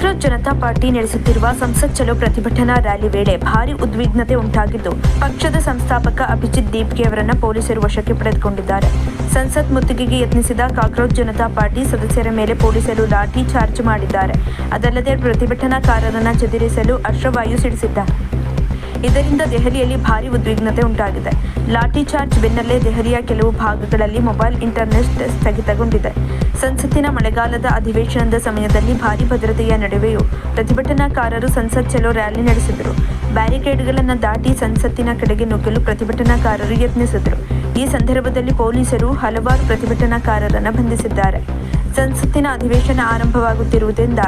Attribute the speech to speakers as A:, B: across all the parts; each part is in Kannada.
A: ಕಾಕ್ರೋಚ್ ಜನತಾ ಪಾರ್ಟಿ ನಡೆಸುತ್ತಿರುವ ಸಂಸತ್ ಚಲೋ ಪ್ರತಿಭಟನಾ ರ್ಯಾಲಿ ವೇಳೆ ಭಾರೀ ಉದ್ವಿಗ್ನತೆ ಉಂಟಾಗಿದ್ದು, ಪಕ್ಷದ ಸಂಸ್ಥಾಪಕ ಅಭಿಜಿತ್ ದೀಪ್ಗೆ ಅವರನ್ನು ಪೊಲೀಸರು ವಶಕ್ಕೆ ಪಡೆದುಕೊಂಡಿದ್ದಾರೆ. ಸಂಸತ್ ಮುತ್ತಿಗೆಗೆ ಯತ್ನಿಸಿದ ಕಾಕ್ರೋಚ್ ಜನತಾ ಪಾರ್ಟಿ ಸದಸ್ಯರ ಮೇಲೆ ಪೊಲೀಸರು ಲಾಠಿ ಚಾರ್ಜ್ ಮಾಡಿದ್ದಾರೆ. ಅದಲ್ಲದೆ ಪ್ರತಿಭಟನಾಕಾರರನ್ನು ಚದುರಿಸಲು ಅಶ್ರವಾಯು ಸಿಡಿಸಿದ್ದಾರೆ. ಇದರಿಂದ ದೆಹಲಿಯಲ್ಲಿ ಭಾರೀ ಉದ್ವಿಗ್ನತೆ ಉಂಟಾಗಿದೆ. ಲಾಠಿ ಚಾರ್ಜ್ ಬೆನ್ನಲ್ಲೇ ದೆಹಲಿಯ ಕೆಲವು ಭಾಗಗಳಲ್ಲಿ ಮೊಬೈಲ್ ಇಂಟರ್ನೆಟ್ ಸ್ಥಗಿತಗೊಂಡಿದೆ. ಸಂಸತ್ತಿನ ಮಳೆಗಾಲದ ಅಧಿವೇಶನದ ಸಮಯದಲ್ಲಿ ಭಾರೀ ಭದ್ರತೆಯ ನಡುವೆಯೂ ಪ್ರತಿಭಟನಾಕಾರರು ಸಂಸತ್ ಚಲೋ ರ್ಯಾಲಿ ನಡೆಸಿದರು. ಬ್ಯಾರಿಕೇಡ್ಗಳನ್ನು ದಾಟಿ ಸಂಸತ್ತಿನ ಕಡೆಗೆ ನುಗ್ಗಲು ಪ್ರತಿಭಟನಾಕಾರರು ಯತ್ನಿಸಿದರು. ಈ ಸಂದರ್ಭದಲ್ಲಿ ಪೊಲೀಸರು ಹಲವಾರು ಪ್ರತಿಭಟನಾಕಾರರನ್ನು ಬಂಧಿಸಿದ್ದಾರೆ. ಸಂಸತ್ತಿನ ಅಧಿವೇಶನ ಆರಂಭವಾಗುತ್ತಿರುವುದರಿಂದ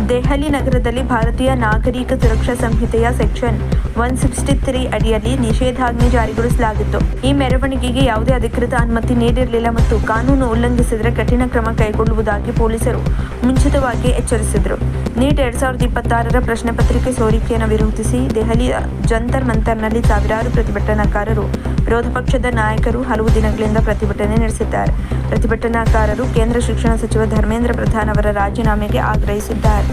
A: ದೆಹಲಿ ನಗರದಲ್ಲಿ ಭಾರತೀಯ ನಾಗರಿಕ ಸುರಕ್ಷಾ ಸಂಹಿತೆಯ ಸೆಕ್ಷನ್ 163 ಅಡಿಯಲ್ಲಿ ನಿಷೇಧಾಜ್ಞೆ ಜಾರಿಗೊಳಿಸಲಾಗಿತ್ತು. ಈ ಮೆರವಣಿಗೆಗೆ ಯಾವುದೇ ಅಧಿಕೃತ ಅನುಮತಿ ನೀಡಿರಲಿಲ್ಲ ಮತ್ತು ಕಾನೂನು ಉಲ್ಲಂಘಿಸಿದರೆ ಕಠಿಣ ಕ್ರಮ ಕೈಗೊಳ್ಳುವುದಾಗಿ ಪೊಲೀಸರು ಮುಂಚಿತವಾಗಿ ಎಚ್ಚರಿಸಿದರು. ನೀಟ್ 2026ರ ಪ್ರಶ್ನೆ ಪತ್ರಿಕೆ ಸೋರಿಕೆಯನ್ನು ವಿರೋಧಿಸಿ ದೆಹಲಿಯ ಜಂತರ್ ಮಂತರ್ನಲ್ಲಿ ಸಾವಿರಾರು ಪ್ರತಿಭಟನಾಕಾರರು, ವಿರೋಧ ಪಕ್ಷದ ನಾಯಕರು ಹಲವು ದಿನಗಳಿಂದ ಪ್ರತಿಭಟನೆ ನಡೆಸಿದ್ದಾರೆ. ಪ್ರತಿಭಟನಾಕಾರರು ಕೇಂದ್ರ ಶಿಕ್ಷಣ ಸಚಿವ ಧರ್ಮೇಂದ್ರ ಪ್ರಧಾನ್ ಅವರ ರಾಜೀನಾಮೆಗೆ ಆಗ್ರಹಿಸಿದ್ದಾರೆ.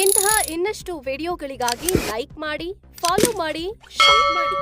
B: ಇಂತಹ ಇನ್ನಷ್ಟು ವಿಡಿಯೋಗಳಿಗಾಗಿ ಲೈಕ್ ಮಾಡಿ, ಫಾಲೋ ಮಾಡಿ, ಶೇರ್ ಮಾಡಿ.